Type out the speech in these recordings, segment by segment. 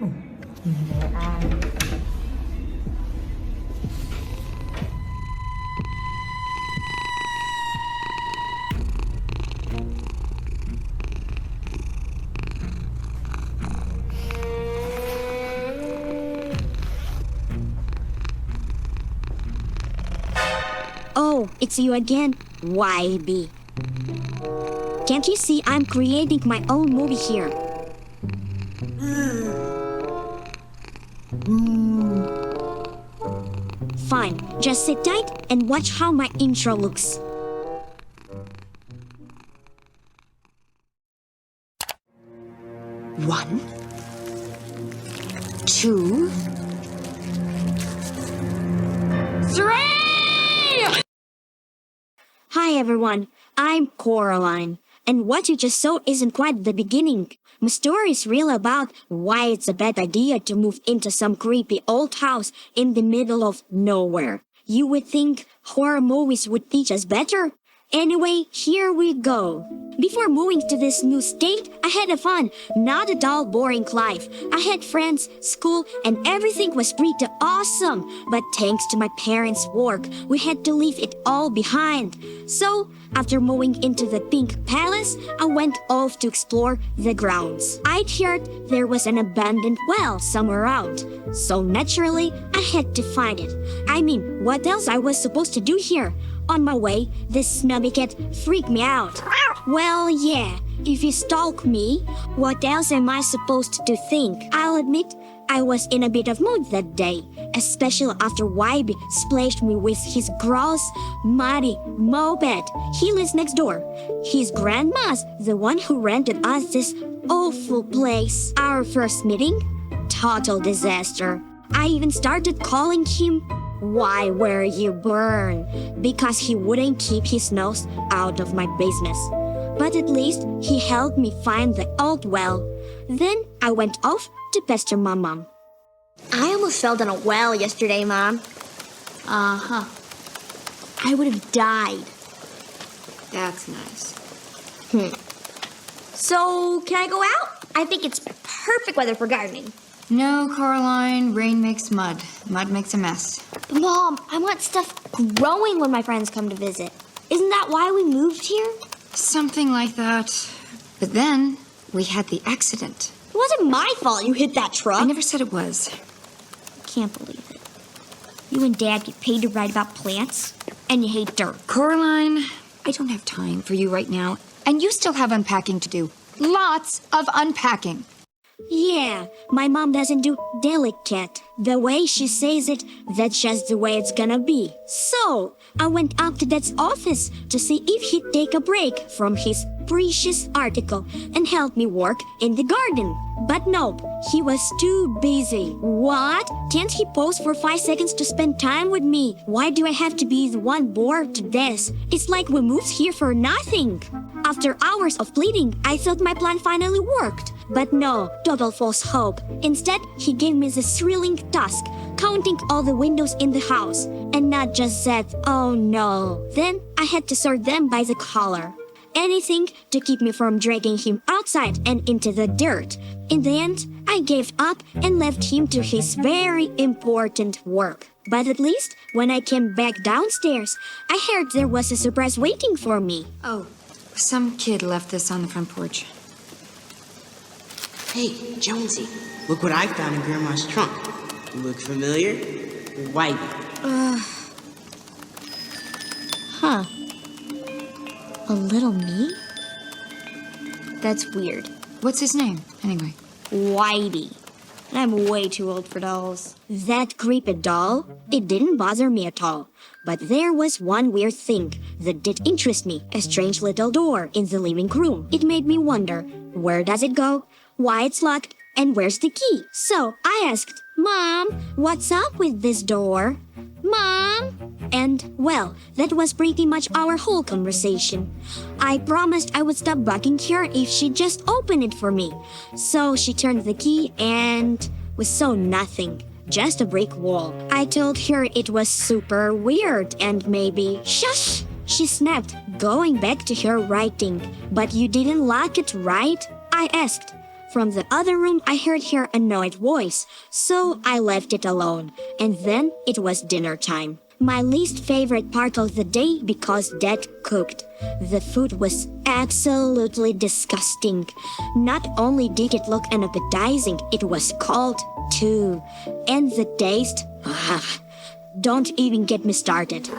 Oh, it's you again, Wybie. Can't you see I'm creating my own movie here? Fine, just sit tight and watch how my intro looks. One, two, three! Hi everyone, I'm Coraline. And what you just saw isn't quite the beginning. My story is real about why it's a bad idea to move into some creepy old house in the middle of nowhere. You would think horror movies would teach us better. Anyway, here we go. Before moving to this new state, I had a fun, not a dull, boring life. I had friends, school, and everything was pretty awesome. But thanks to my parents' work, we had to leave it all behind. So, after moving into the Pink Palace, I went off to explore the grounds. I'd heard there was an abandoned well somewhere around. So naturally, I had to find it. I mean, what else I was supposed to do here? On my way, this snubby cat freaked me out. Well, yeah, if you stalk me, what else am I supposed to think? I'll admit, I was in a bit of mood that day, especially after Wybie splashed me with his gross, muddy moped. He lives next door. His grandma's the one who rented us this awful place. Our first meeting? Total disaster. I even started calling him "Why were you born?" because he wouldn't keep his nose out of my business. But at least he helped me find the old well. Then I went off to pester my mom. I almost fell down a well yesterday, Mom. Uh-huh. I would have died. That's nice. So, can I go out? I think it's perfect weather for gardening. No, Coraline, rain makes mud. Mud makes a mess. But Mom, I want stuff growing when my friends come to visit. Isn't that why we moved here? Something like that. But then, we had the accident. It wasn't my fault you hit that truck. I never said it was. Can't believe it. You and Dad get paid to write about plants, and you hate dirt. Coraline, I don't have time for you right now. And you still have unpacking to do. Lots of unpacking. Yeah, my mom doesn't do delicate. The way she says it, that's just the way it's gonna be. So, I went up to Dad's office to see if he'd take a break from his precious article and help me work in the garden. But nope, he was too busy. What? Can't he pause for 5 seconds to spend time with me? Why do I have to be the one bored to death? It's like we moved here for nothing. After hours of pleading, I thought my plan finally worked. But no, total false hope. Instead, he gave me the thrilling task, counting all the windows in the house. And not just that, oh no. Then I had to sort them by the color. Anything to keep me from dragging him outside and into the dirt. In the end, I gave up and left him to his very important work. But at least, when I came back downstairs, I heard there was a surprise waiting for me. Oh, some kid left this on the front porch. Hey, Jonesy, look what I found in Grandma's trunk. Look familiar? Wybie. Huh. A little me? That's weird. What's his name, anyway? Wybie. And I'm way too old for dolls. That creepy doll? It didn't bother me at all. But there was one weird thing that did interest me. A strange little door in the living room. It made me wonder, where does it go? Why it's locked? And where's the key? So I asked, "Mom, what's up with this door? Mom?" And, well, that was pretty much our whole conversation. I promised I would stop bugging her if she'd just open it for me. So she turned the key and we saw nothing. Just a brick wall. I told her it was super weird and maybe, shush! She snapped, going back to her writing. "But you didn't lock it, right?" I asked. From the other room, I heard her annoyed voice, so I left it alone. And then it was dinner time. My least favorite part of the day because Dad cooked. The food was absolutely disgusting. Not only did it look unappetizing, it was cold too. And the taste? Don't even get me started.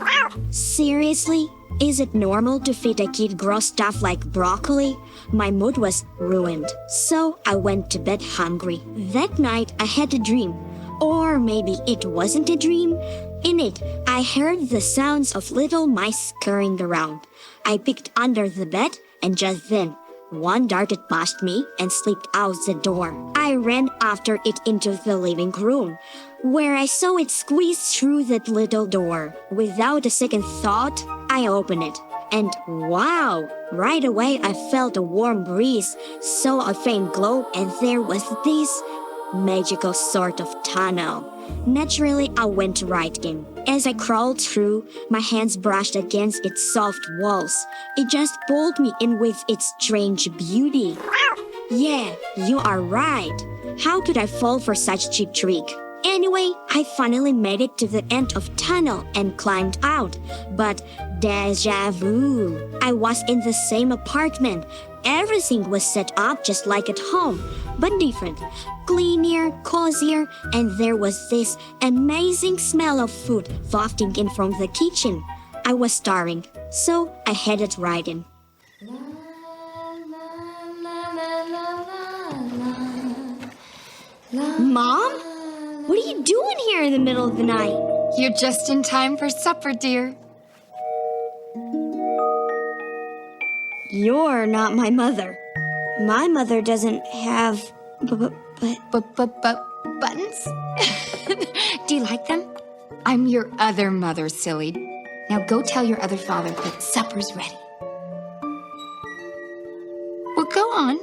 Seriously? Is it normal to feed a kid gross stuff like broccoli? My mood was ruined, so I went to bed hungry. That night, I had a dream. Or maybe it wasn't a dream. In it, I heard the sounds of little mice scurrying around. I peeked under the bed, and just then, one darted past me and slipped out the door. I ran after it into the living room, where I saw it squeeze through that little door. Without a second thought, I opened it. And wow! Right away I felt a warm breeze, saw a faint glow, and there was this magical sort of tunnel. Naturally, I went right in. As I crawled through, my hands brushed against its soft walls. It just pulled me in with its strange beauty. Yeah, you are right. How could I fall for such cheap trick? Anyway, I finally made it to the end of tunnel and climbed out. But déjà vu. I was in the same apartment. Everything was set up just like at home, but different. Cleaner, cozier, and there was this amazing smell of food wafting in from the kitchen. I was starving, so I headed right in. Mom? What are you doing here in the middle of the night? You're just in time for supper, dear. You're not my mother. My mother doesn't have... Buttons? Do you like them? I'm your other mother, silly. Now go tell your other father that supper's ready. Well, go on.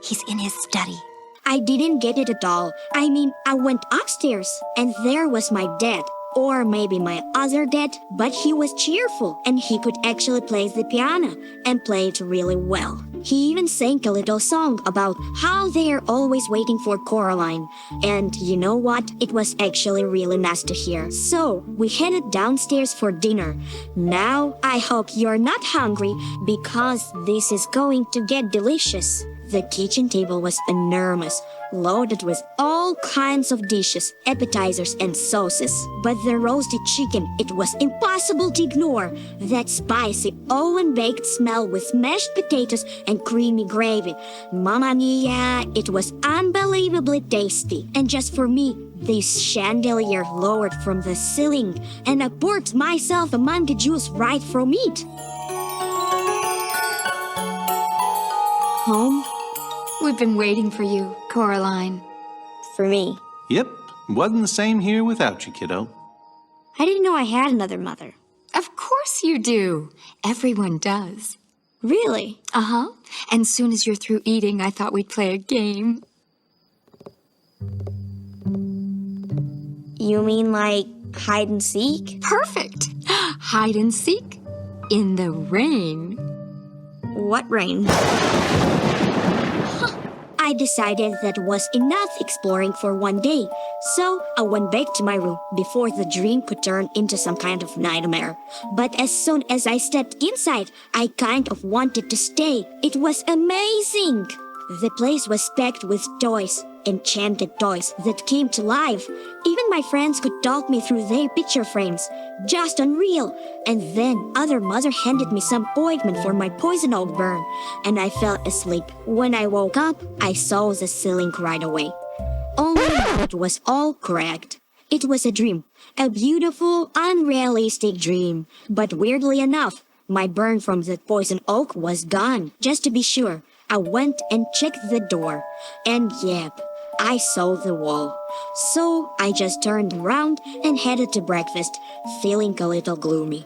He's in his study. I didn't get it at all. I mean, I went upstairs, and there was my dad. Or maybe my other dad, but he was cheerful, and he could actually play the piano, and play it really well. He even sang a little song about how they are always waiting for Coraline. And you know what? It was actually really nice to hear. So, we headed downstairs for dinner. Now, I hope you're not hungry, because this is going to get delicious. The kitchen table was enormous, loaded with all kinds of dishes, appetizers, and sauces. But the roasted chicken, it was impossible to ignore. That spicy oven-baked smell with mashed potatoes and creamy gravy. Mamma mia, it was unbelievably tasty. And just for me, this chandelier lowered from the ceiling, and I poured myself a mango juice right from it. Home? We've been waiting for you, Coraline. For me. Yep, wasn't the same here without you, kiddo. I didn't know I had another mother. Of course you do. Everyone does. Really? Uh-huh. And soon as you're through eating, I thought we'd play a game. You mean like hide and seek? Perfect. Hide and seek in the rain. What rain? I decided that was enough exploring for one day, so I went back to my room before the dream could turn into some kind of nightmare. But as soon as I stepped inside, I kind of wanted to stay. It was amazing! The place was packed with toys, enchanted toys that came to life. Even my friends could talk me through their picture frames. Just unreal. And then other mother handed me some ointment for my poison oak burn, and I fell asleep. When I woke up, I saw the ceiling right away. Only it was all correct. It was a dream. A beautiful, unrealistic dream. But weirdly enough, my burn from the poison oak was gone. Just to be sure, I went and checked the door. And yep, I saw the wall. So I just turned around and headed to breakfast, feeling a little gloomy.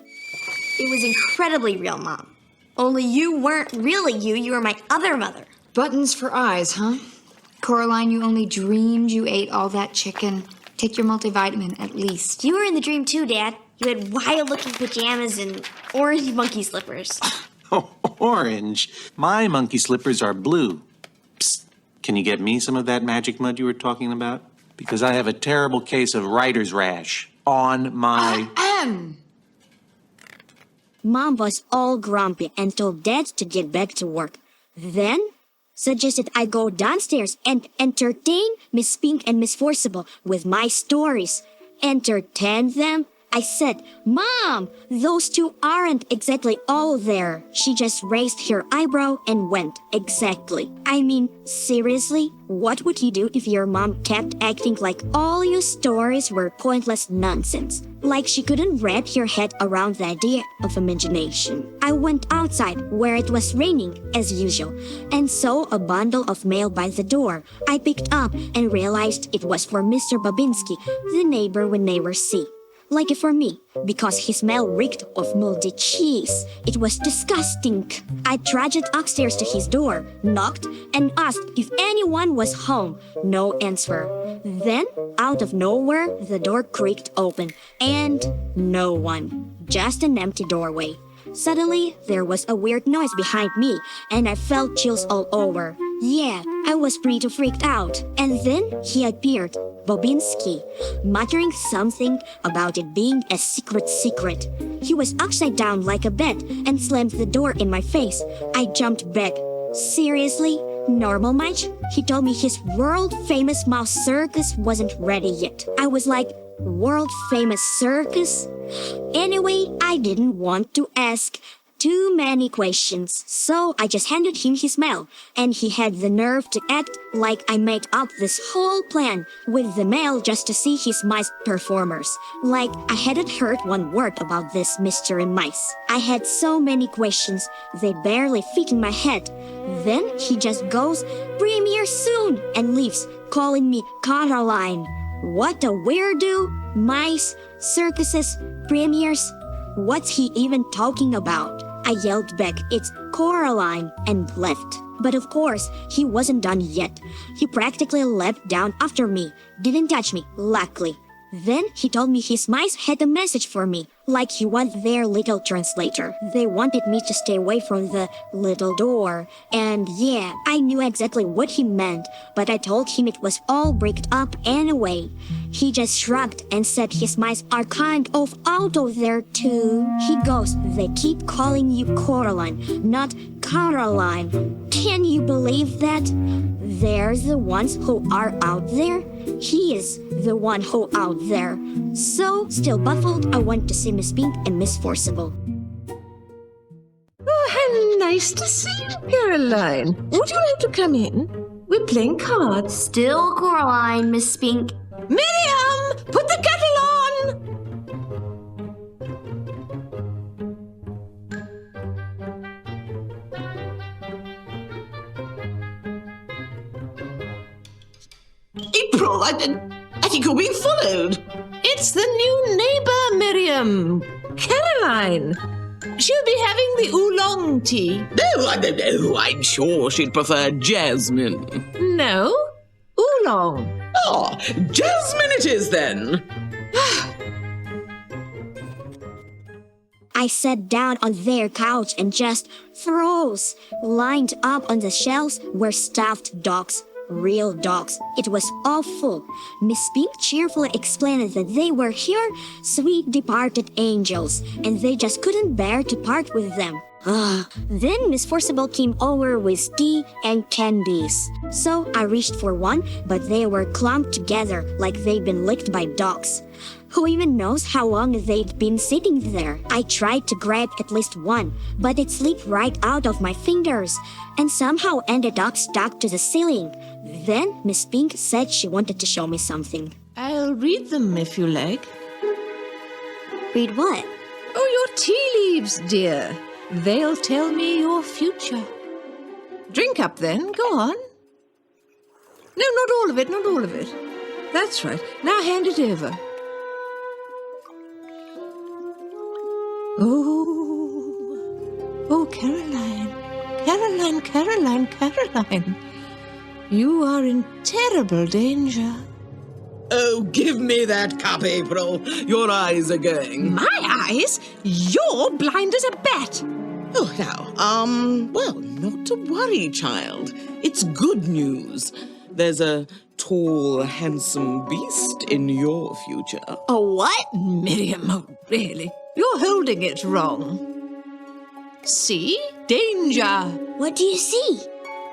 It was incredibly real, Mom. Only you weren't really you were my other mother. Buttons for eyes, huh? Coraline, you only dreamed you ate all that chicken. Take your multivitamin, at least. You were in the dream too, Dad. You had wild-looking pajamas and orange monkey slippers. Oh, orange. My monkey slippers are blue. Psst, Can you get me some of that magic mud you were talking about? Because I have a terrible case of writer's rash on my... Mom was all grumpy and told Dad to get back to work. Then suggested I go downstairs and entertain Miss Pink and Miss Forcible with my stories. Entertain them? I said, Mom, those two aren't exactly all there. She just raised her eyebrow and went, exactly. I mean, seriously? What would you do if your mom kept acting like all your stories were pointless nonsense? Like she couldn't wrap her head around the idea of imagination. I went outside where it was raining, as usual, and saw a bundle of mail by the door. I picked up and realized it was for Mr. Babinski, the neighbor we never see. Lucky for me, because his mail reeked of moldy cheese. It was disgusting. I trudged upstairs to his door, knocked, and asked if anyone was home. No answer. Then, out of nowhere, the door creaked open, and no one. Just an empty doorway. Suddenly, there was a weird noise behind me, and I felt chills all over. Yeah, I was pretty freaked out. And then he appeared, Bobinski, muttering something about it being a secret. He was upside down like a bed and slammed the door in my face. I jumped back. Seriously? Normal much? He told me his world-famous mouse circus wasn't ready yet. I was like, world-famous circus? Anyway, I didn't want to ask too many questions, so I just handed him his mail, and he had the nerve to act like I made up this whole plan with the mail just to see his mice performers. Like I hadn't heard one word about this mystery mice. I had so many questions, they barely fit in my head. Then he just goes, "Premiere soon," and leaves, calling me Coraline. What a weirdo! Mice, circuses, premieres. What's he even talking about? I yelled back, "It's Coraline," and left. But of course, he wasn't done yet. He practically leapt down after me. Didn't touch me, luckily. Then he told me his mice had a message for me, like he was their little translator. They wanted me to stay away from the little door. And yeah, I knew exactly what he meant, but I told him it was all bricked up anyway. He just shrugged and said his mice are kind of out of there too. He goes, "They keep calling you Coraline, not Caroline. Can you believe that? They're the ones who are out there. He is the one who out there." So, still baffled, I went to see Miss Pink and Miss Forcible. Oh, how nice to see you, Caroline. Would you like to come in? We're playing cards. Still Coraline, Miss Pink. Miriam, put the kettle on! April, I think you're being followed. It's the new neighbor, Miriam. Caroline. She'll be having the oolong tea. No, I'm sure she'd prefer jasmine. No, oolong. Ah, jasmine it is then. I sat down on their couch and just froze. Lined up on the shelves were stuffed dogs. Real dogs. It was awful. Miss Pink cheerfully explained that they were her sweet departed angels, and they just couldn't bear to part with them. Then Miss Forcible came over with tea and candies. So I reached for one, but they were clumped together like they'd been licked by dogs. Who even knows how long they'd been sitting there? I tried to grab at least one, but it slipped right out of my fingers and somehow ended up stuck to the ceiling. Then Miss Pink said she wanted to show me something. I'll read them if you like. Read what? Oh, your tea leaves, dear. They'll tell me your future. Drink up then, go on. No, not all of it, not all of it. That's right. Now hand it over. Oh, Caroline, Caroline, Caroline, Caroline. You are in terrible danger. Oh, give me that cup, April. Your eyes are going. My eyes? You're blind as a bat. Oh, now, well, not to worry, child. It's good news. There's a tall, handsome beast in your future. A what? Miriam, oh, really? You're holding it wrong. See? Danger! What do you see?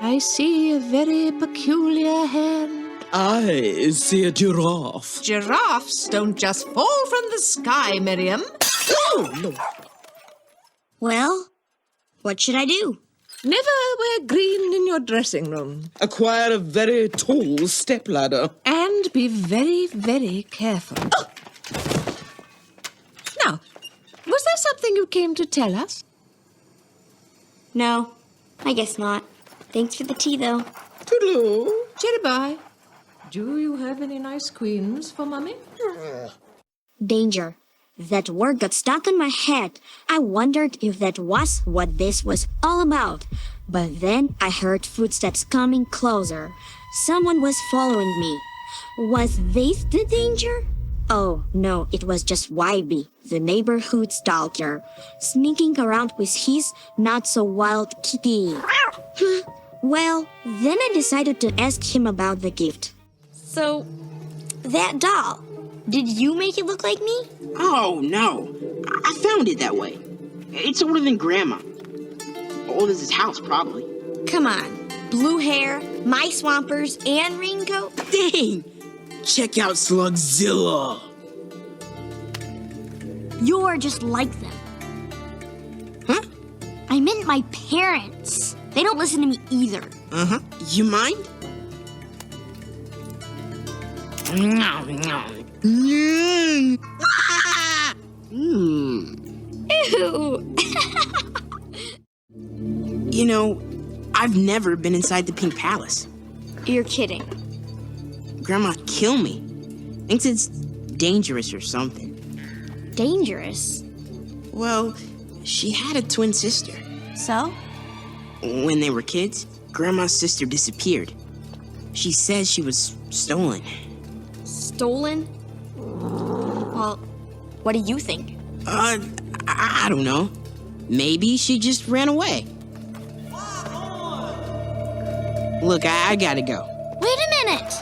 I see a very peculiar hand. I see a giraffe. Giraffes don't just fall from the sky, Miriam. Oh, no. Well, what should I do? Never wear green in your dressing room. Acquire a very tall stepladder. And be very, very careful. Oh! Now, was there something you came to tell us? No, I guess not. Thanks for the tea, though. Toodaloo. Cherry-bye. Do you have any nice queens for Mummy? Danger. That word got stuck in my head. I wondered if that was what this was all about. But then I heard footsteps coming closer. Someone was following me. Was this the danger? Oh, no, it was just Wybie, the neighborhood stalker, sneaking around with his not-so-wild kitty. Well, then I decided to ask him about the gift. So, that doll, did you make it look like me? Oh, no. I found it that way. It's older than Grandma. Old as his house, probably. Come on. Blue hair, my swampers, and raincoat? Dang! Check out Slugzilla. You're just like them. Huh? I meant my parents. They don't listen to me either. Uh-huh. You mind? Ew. You know, I've never been inside the Pink Palace. You're kidding. Grandma'd kill me. Thinks it's dangerous or something. Dangerous. Well, she had a twin sister. So? When they were kids, Grandma's sister disappeared. She says she was stolen. Stolen? Well, what do you think? I don't know. Maybe she just ran away. Look, I gotta go. Wait a minute!